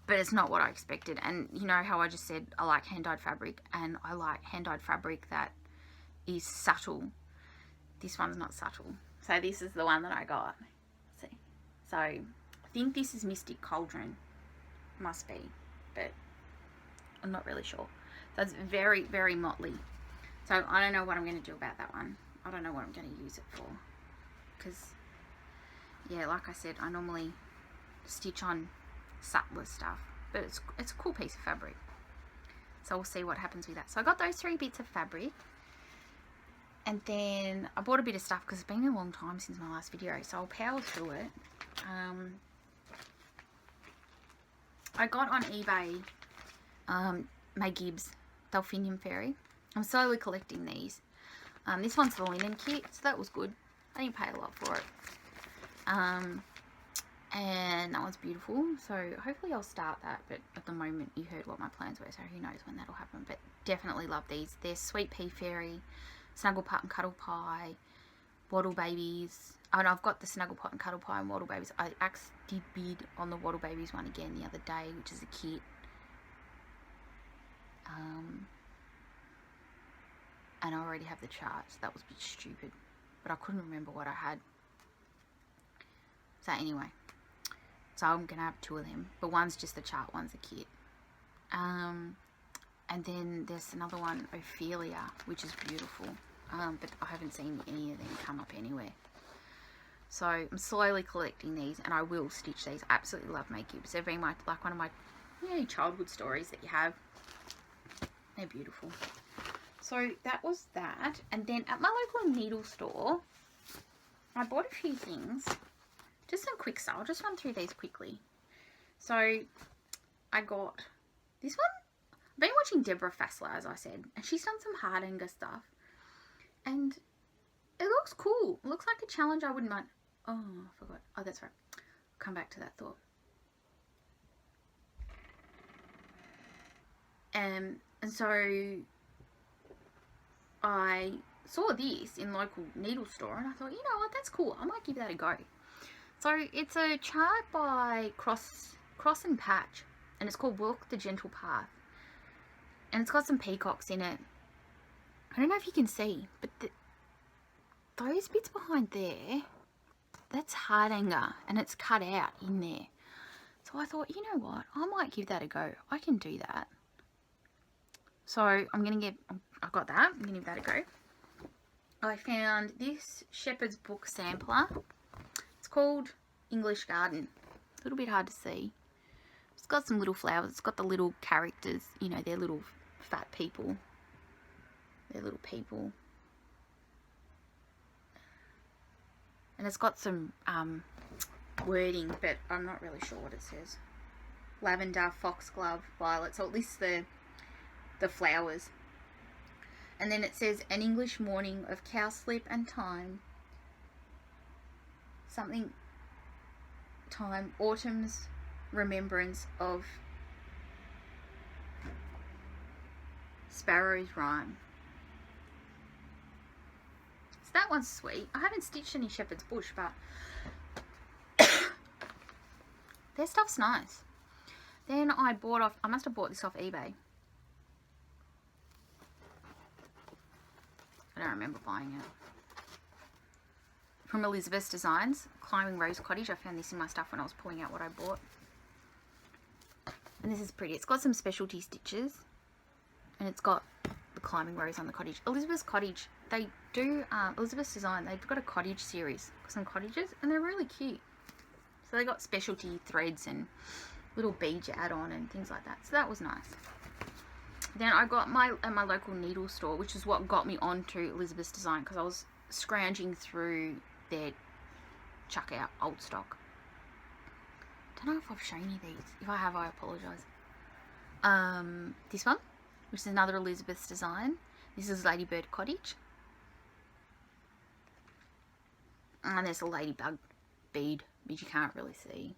but it's not what I expected. And you know how I just said I like hand-dyed fabric, and I like hand-dyed fabric that is subtle. This one's not subtle. So this is the one that I got. Let's see. So I think this is Mystic Cauldron. Must be, but I'm not really sure. So it's very, very motley. So I don't know what I'm going to do about that one. I don't know what I'm going to use it for. Because, yeah, like I said, I normally stitch on subtler stuff. But it's a cool piece of fabric. So we'll see what happens with that. So I got those 3 bits of fabric. And then I bought a bit of stuff because it's been a long time since my last video. So I'll power through it. I got on eBay May Gibbs Delphinium Fairy. I'm slowly collecting these. This one's the linen kit, so that was good. I didn't pay a lot for it. And that one's beautiful, so hopefully I'll start that, but at the moment you heard what my plans were, so who knows when that'll happen. But definitely love these. They're Sweet Pea Fairy, Snuggle Pot and Cuddle Pie, Waddle Babies. Oh, and I've got the Snuggle Pot and Cuddle Pie and Waddle Babies. I actually did bid on the Waddle Babies one again the other day, which is a kit. And I already have the charts. That was a bit stupid, but I couldn't remember what I had. So anyway, so I'm gonna have 2 of them, but one's just the chart, one's a kit. And then there's another one, Ophelia, which is beautiful, but I haven't seen any of them come up anywhere. So I'm slowly collecting these, and I will stitch these. I absolutely love May Gibbs. They've been one of my childhood stories that you have. They're beautiful. So that was that. And then at my local needle store, I bought a few things. Just some quick stuff. I'll just run through these quickly. So I got this one. I've been watching Deborah Fassler, as I said, and she's done some Hardanger stuff. And it looks cool. It looks like a challenge I wouldn't mind. Oh, I forgot. Oh, that's right. I'll come back to that thought. And so I saw this in local needle store, and I thought, you know what, that's cool. I might give that a go. So it's a chart by Cross and Patch, and it's called Walk the Gentle Path. And it's got some peacocks in it. I don't know if you can see, but those bits behind there, that's Hardanger, and it's cut out in there. So I thought, you know what, I might give that a go. I can do that. So I got that. I'm going to give that a go. I found this Shepherd's Book sampler. It's called English Garden. A little bit hard to see. It's got some little flowers. It's got the little characters, you know, they're little fat people. They're little people. And it's got some wording, but I'm not really sure what it says. Lavender, foxglove, violet. So it lists the flowers. And then it says, an English morning of cowslip and thyme. Something time, autumn's remembrance of sparrow's rhyme. So that one's sweet. I haven't stitched any shepherd's bush, but their stuff's nice. Then I must have bought this off eBay. I don't remember buying it. From Elizabeth's Designs, Climbing Rose Cottage. I found this in my stuff when I was pulling out what I bought. And this is pretty. It's got some specialty stitches. And it's got the Climbing Rose on the cottage. Elizabeth's Cottage, they do, Elizabeth's Design, they've got a cottage series. Some cottages, and they're really cute. So they got specialty threads and little beads you add on and things like that. So that was nice. Then I got at my local needle store, which is what got me onto Elizabeth's Design, because I was scrounging through their chuck out old stock. Don't know if I've shown you these. If I have, I apologise. This one, which is another Elizabeth's Design. This is Ladybird Cottage. And there's a ladybug bead, which you can't really see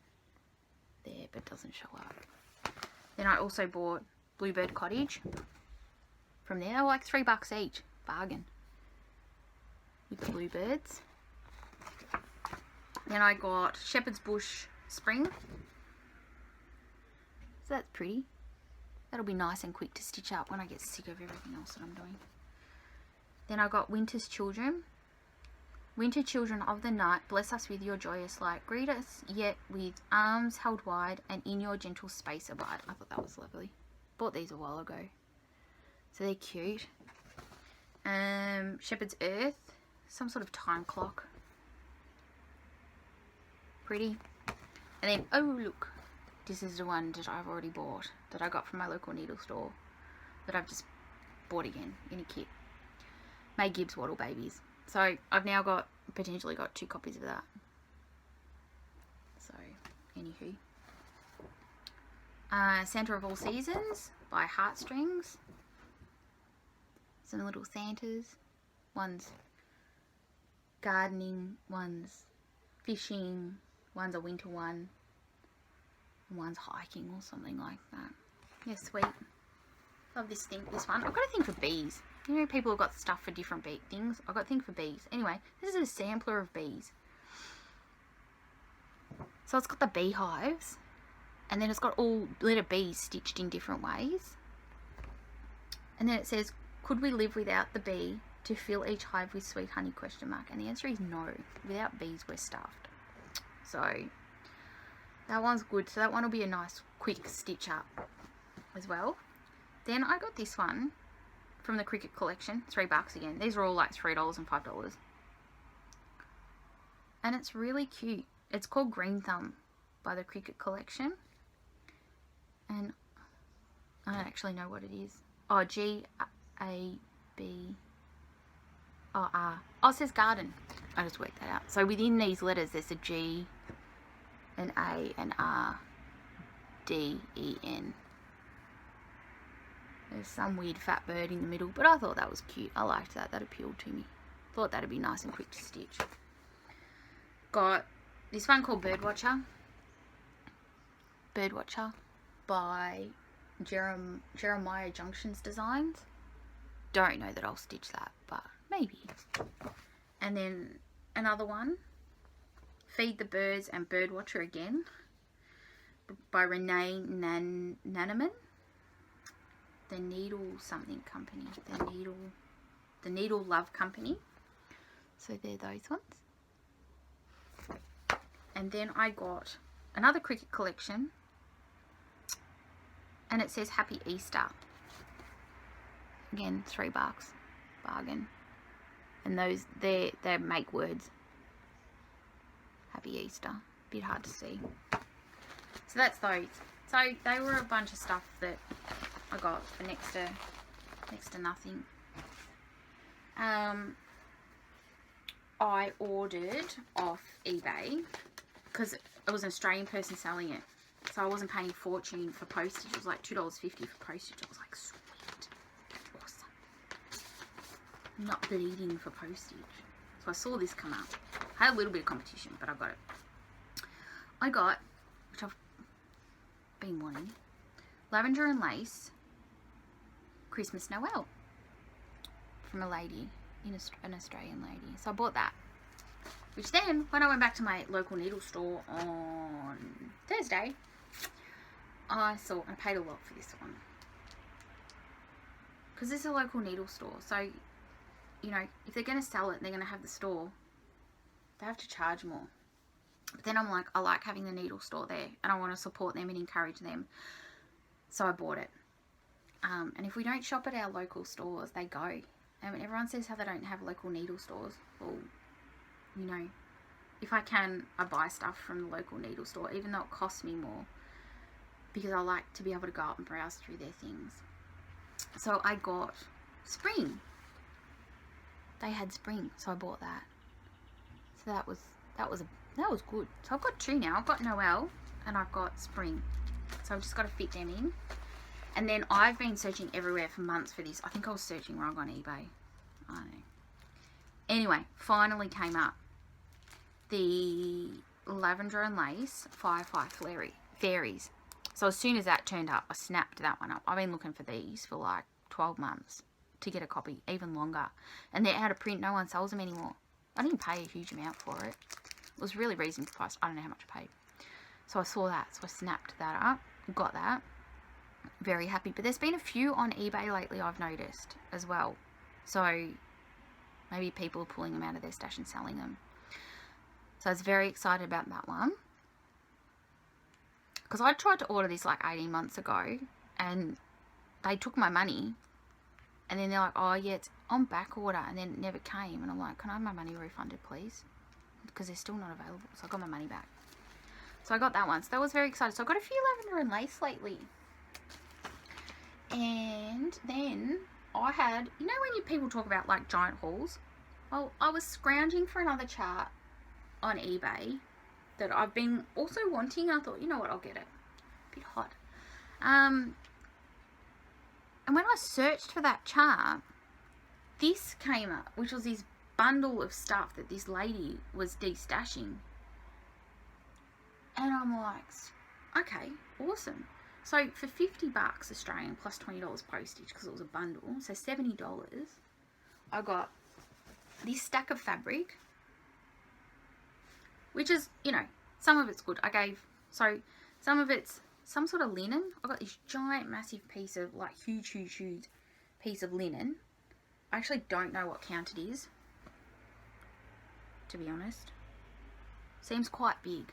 there, but doesn't show up. Then I also bought Bluebird Cottage from there. They were like $3 each. Bargain. With the bluebirds. Then I got Shepherd's Bush Spring. So that's pretty. That'll be nice and quick to stitch up when I get sick of everything else that I'm doing. Then I got Winter's Children. Winter children of the night, bless us with your joyous light. Greet us yet with arms held wide, and in your gentle space abide. I thought that was lovely. Bought these a while ago. So they're cute. Shepherd's Earth. Some sort of time clock. Pretty. And then, oh look. This is the one that I've already bought. That I got from my local needle store. That I've just bought again in a kit. May Gibbs Waddle Babies. So I've now potentially got 2 copies of that. So, anywho. Santa of All Seasons by Heartstrings. Some little Santas. One's gardening, one's fishing, one's a winter one, and one's hiking or something like that. Yeah, sweet. Love this one. I've got a thing for bees. You know, people have got stuff for different things. I've got a thing for bees. Anyway, this is a sampler of bees. So it's got the beehives. And then it's got all little bees stitched in different ways. And then it says, could we live without the bee to fill each hive with sweet honey? ? And the answer is no. Without bees, we're stuffed. So that one's good. So that one will be a nice quick stitch up as well. Then I got this one from the Cricket collection, $3 again. These are all like $3 and $5. And it's really cute. It's called Green Thumb by the Cricket collection. And I don't actually know what it is. Oh, G-A-B. Oh, R. Oh, it says garden. I just worked that out. So within these letters, there's a G, an A, an R, D, E, N. There's some weird fat bird in the middle, but I thought that was cute. I liked that. That appealed to me. Thought that'd be nice and quick to stitch. Got this one called Birdwatcher. Birdwatcher by Jeremiah Junctions Designs. Don't know that I'll stitch that, but maybe. And then another one, Feed the Birds and Birdwatcher Again by Renee Nanaman. The Needle something company. The Needle Love Company. So they're those ones. And then I got another Cricket collection. And it says Happy Easter. Again, $3. Bargain. And those, they make words. Happy Easter. Bit hard to see. So that's those. So they were a bunch of stuff that I got for next to nothing. I ordered off eBay because it was an Australian person selling it. So I wasn't paying a fortune for postage. It was like $2.50 for postage. I was like, sweet. Awesome. not bleeding for postage. So I saw this come up. I had a little bit of competition, but I got it. I got, which I've been wanting, lavender and lace Christmas Noel from a lady, an Australian lady. So I bought that. Which then, when I went back to my local needle store on Thursday, I saw, I paid a lot for this one. Because this is a local needle store. So, you know, if they're going to sell it, they're going to have the store, they have to charge more. But then I'm like, I like having the needle store there. And I want to support them and encourage them. So I bought it. And if we don't shop at our local stores, they go. And everyone says how they don't have local needle stores. Well, you know, if I can, I buy stuff from the local needle store, even though it costs me more, because I like to be able to go up and browse through their things. So I got spring. They had spring, so I bought that. So that was good. So I've got two now. I've got Noel and I've got spring. So I've just got to fit them in. And then I've been searching everywhere for months for this. I think I was searching wrong on eBay. I don't know. Anyway, finally came up. The lavender and lace Firefly Fairies. So as soon as that turned up, I snapped that one up. I've been looking for these for like 12 months to get a copy, even longer. And they're out of print. No one sells them anymore. I didn't pay a huge amount for it. It was really reasonably priced. I don't know how much I paid. So I saw that. So I snapped that up. Got that. Very happy. But there's been a few on eBay lately I've noticed as well. So maybe people are pulling them out of their stash and selling them. So I was very excited about that one. Because I tried to order this like 18 months ago. And they took my money. And then they're like, oh yeah, it's on back order. And then it never came. And I'm like, can I have my money refunded, please? Because they're still not available. So I got my money back. So I got that one. So that was very excited. So I got a few lavender and lace lately. And then I had, you know when people talk about like giant hauls? Well, I was scrounging for another chart on eBay that I've been also wanting. I thought, you know what, I'll get it. A bit hot. And when I searched for that chart, this came up, which was this bundle of stuff that this lady was destashing. And I'm like, okay, awesome. So for $50 Australian plus $20 postage, because it was a bundle, so $70, I got this stack of fabric, which is, you know, some of it's good. So some of it's some sort of linen. I got this giant, massive piece of, like, huge piece of linen. I actually don't know what count it is, to be honest. Seems quite big.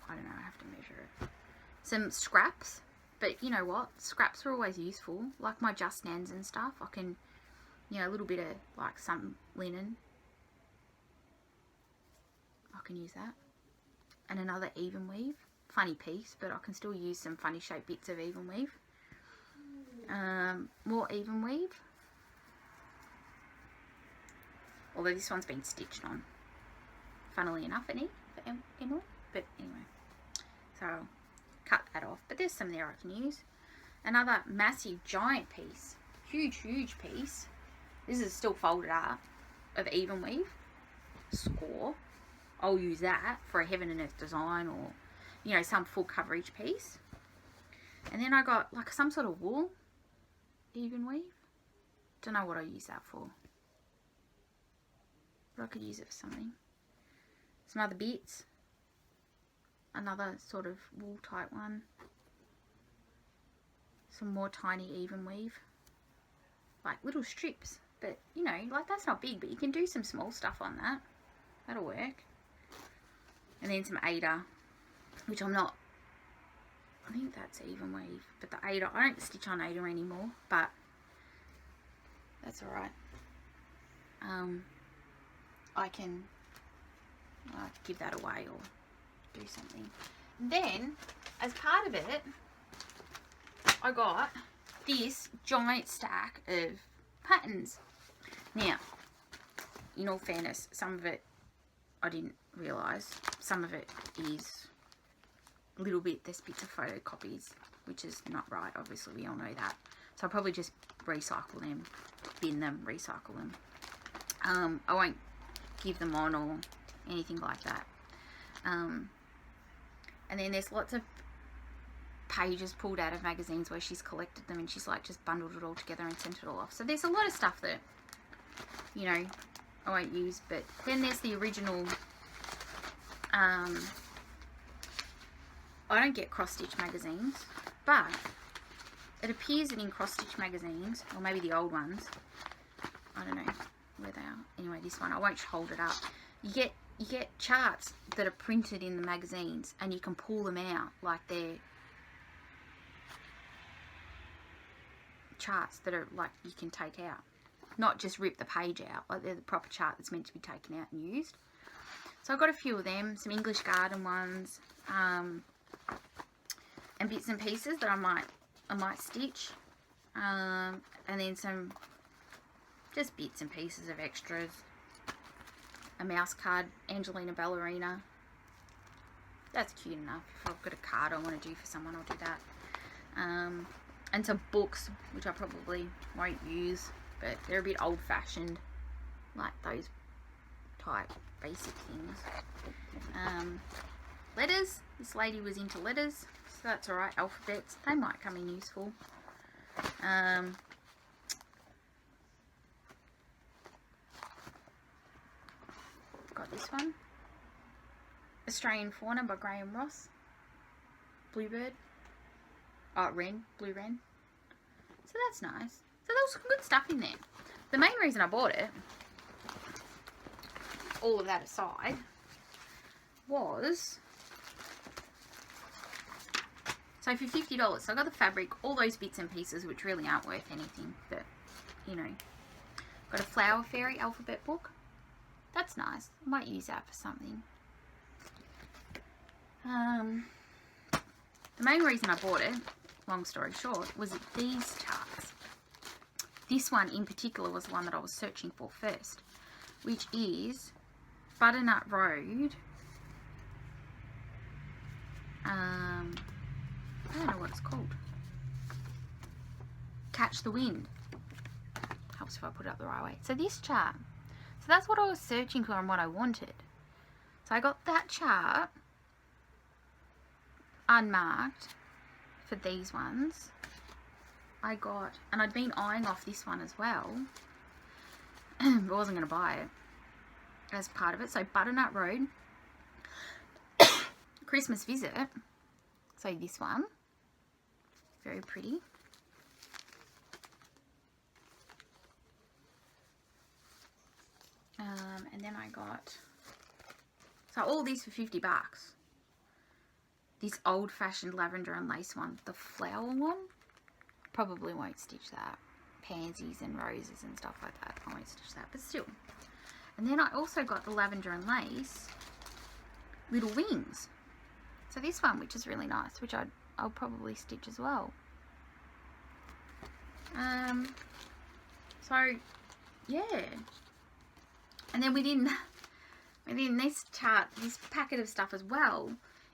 I don't know, I have to measure it. Some scraps, but you know what? Scraps are always useful. Like my Just Nans and stuff, I can, you know, a little bit of, like, some linen. I can use that. And another even weave. Funny piece, but I can still use some funny shaped bits of even weave. More even weave. Although this one's been stitched on. Funnily enough, anyway. But anyway. So, cut that off. But there's some there I can use. Another massive, giant piece. Huge piece. This is still folded up. Of even weave. Score. I'll use that for a heaven and earth design, or, you know, some full coverage piece. And then I got like some sort of wool even weave. Don't know what I use that for. But I could use it for something. Some other bits. Another sort of wool type one. Some more tiny even weave. Like little strips. But, you know, like that's not big, but you can do some small stuff on that. That'll work. And then some Ada, which I'm not, I think that's even weave, but the Ada, I don't stitch on Ada anymore, but that's alright. I can give that away or do something. Then, as part of it, I got this giant stack of patterns. Now, in all fairness, some of it I didn't realise. Some of it is a little bit, there's bits of photocopies, which is not right, obviously we all know that. So I'll probably just recycle them bin them, recycle them. I won't give them on or anything like that. And then there's lots of pages pulled out of magazines where she's collected them and she's like just bundled it all together and sent it all off. So there's a lot of stuff that, you know, I won't use. But then there's the original, I don't get cross-stitch magazines, but it appears that in cross-stitch magazines, or maybe the old ones, I don't know where they are. Anyway, this one, I won't hold it up. You get charts that are printed in the magazines and you can pull them out like they're charts that are like you can take out, not just rip the page out, like they're the proper chart that's meant to be taken out and used. So I've got a few of them, some English garden ones, and bits and pieces that I might stitch, and then some just bits and pieces of extras. A mouse card, Angelina Ballerina. That's cute enough. If I've got a card I want to do for someone, I'll do that. And some books, which I probably won't use, but they're a bit old-fashioned, like those type basic things. Letters. This lady was into letters, so that's alright. Alphabets. They might come in useful. Got this one. Australian Fauna by Graham Ross. Bluebird. Oh, Wren. Blue Wren. So that's nice. So there was some good stuff in there. The main reason I bought it, all of that aside, was... So for $50, so I got the fabric, all those bits and pieces, which really aren't worth anything, but, you know. Got a Flower Fairy alphabet book. That's nice. I might use that for something. The main reason I bought it, long story short, was these charts. This one in particular was the one that I was searching for first, which is Butternut Road. I don't know what it's called. Catch the Wind. Helps if I put it up the right way. So this chart. So that's what I was searching for and what I wanted. So I got that chart unmarked for these ones. I got, and I'd been eyeing off this one as well, but wasn't going to buy it as part of it. So Butternut Road, Christmas Visit. So this one, very pretty. And then I got, so all these for $50. This old-fashioned lavender and lace one, the flower one, probably won't stitch that. Pansies and roses and stuff like that, I won't stitch that, but still. And then I also got the lavender and lace little wings. So this one, which is really nice, which I'll probably stitch as well. So yeah. And then within this chart, this packet of stuff as well,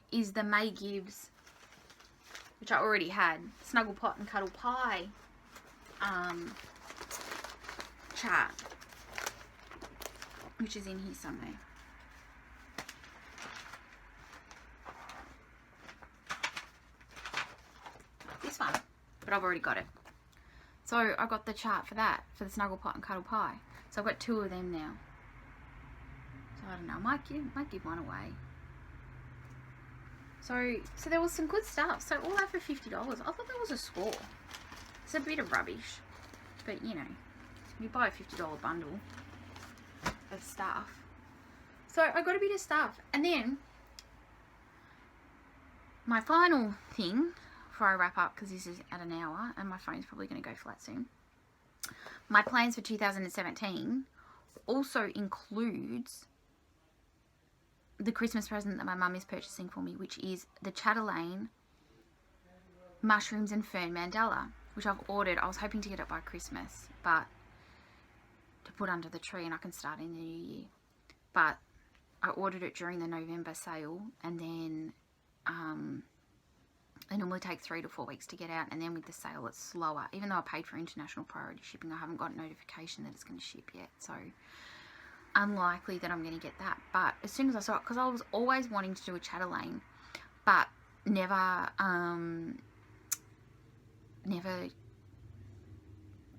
is the May Gibbs, which I already had, Snuggle Pot and Cuddle Pie chart, which is in here somewhere. This one, but I've already got it. So I got the chart for that, for the Snuggle Pot and Cuddle Pie. So I've got 2 of them now. So I don't know, I might give one away. So there was some good stuff. So all that for $50. I thought that was a score. It's a bit of rubbish, but you know, you buy a $50 bundle of stuff. So I got a bit of stuff, and then my final thing before I wrap up, because this is at an hour and my phone's probably going to go flat soon. My plans for 2017 also includes the Christmas present that my mum is purchasing for me, which is the Chatelaine Mushrooms and Fern Mandala, which I've ordered. I was hoping to get it by Christmas, but to put under the tree, and I can start in the new year. But I ordered it during the November sale, and then They normally take 3 to 4 weeks to get out, and then with the sale it's slower. Even though I paid for international priority shipping, I haven't got a notification that it's going to ship yet, so unlikely that I'm going to get that. But as soon as I saw it, because I was always wanting to do a Chatelaine, but never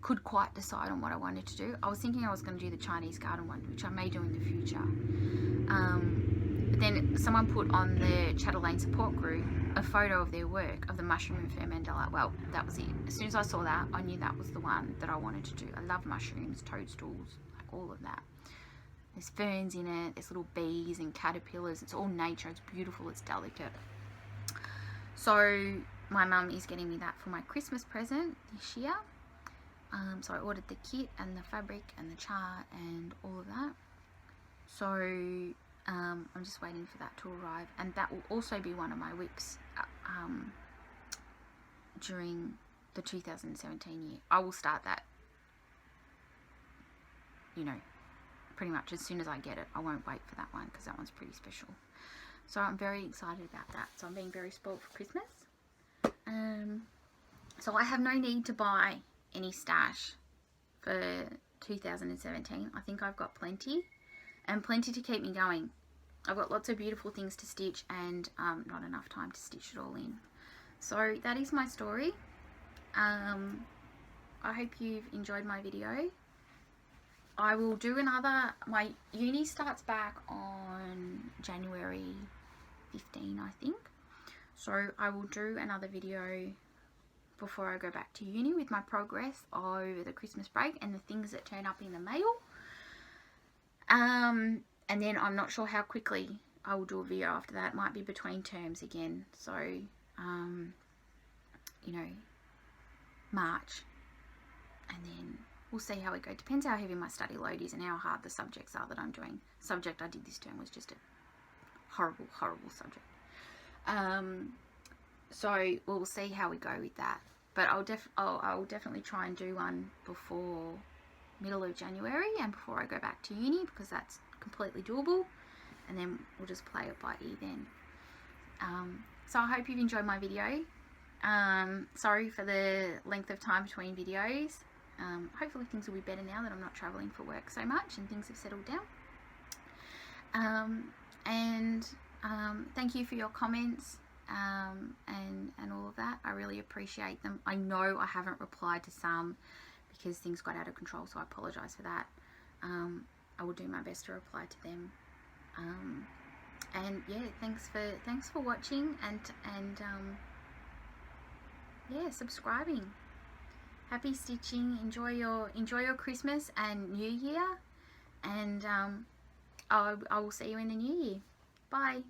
could quite decide on what I wanted to do. I was thinking I was going to do the Chinese garden one, which I may do in the future. But then someone put on the Chatelaine support group a photo of their work, of the mushroom and fern mandala. Well, that was it. As soon as I saw that, I knew that was the one that I wanted to do. I love mushrooms, toadstools, like all of that. There's ferns in it, there's little bees and caterpillars. It's all nature, it's beautiful, it's delicate. So my mum is getting me that for my Christmas present this year. So I ordered the kit and the fabric and the chart and all of that. So I'm just waiting for that to arrive, and that will also be one of my WIPS during the 2017 year. I will start that, you know, pretty much as soon as I get it. I won't wait for that one because that one's pretty special. So I'm very excited about that. So I'm being very spoiled for Christmas. So I have no need to buy any stash for 2017. I think I've got plenty, and plenty to keep me going. I've got lots of beautiful things to stitch, and not enough time to stitch it all in. So that is my story. I hope you've enjoyed my video. I will do another, my uni starts back on January 15, I think. So I will do another video before I go back to uni with my progress over the Christmas break and the things that turn up in the mail. And then I'm not sure how quickly I will do a video after that. It might be between terms again. So, you know, March. And then we'll see how it goes. Depends how heavy my study load is and how hard the subjects are that I'm doing. Subject I did this term was just a horrible, horrible subject. So we'll see how we go with that. But I'll definitely try and do one before middle of January and before I go back to uni, because that's completely doable. And then we'll just play it by ear then. So I hope you've enjoyed my video. Sorry for the length of time between videos. Hopefully things will be better now that I'm not traveling for work so much and things have settled down. Thank you for your comments and all of that. I really appreciate them. I know I haven't replied to some because things got out of control, so I apologize for that. I will do my best to reply to them. And yeah, thanks for watching and yeah, subscribing. Happy stitching. Enjoy your Christmas and New Year, and I will see you in the New Year. Bye.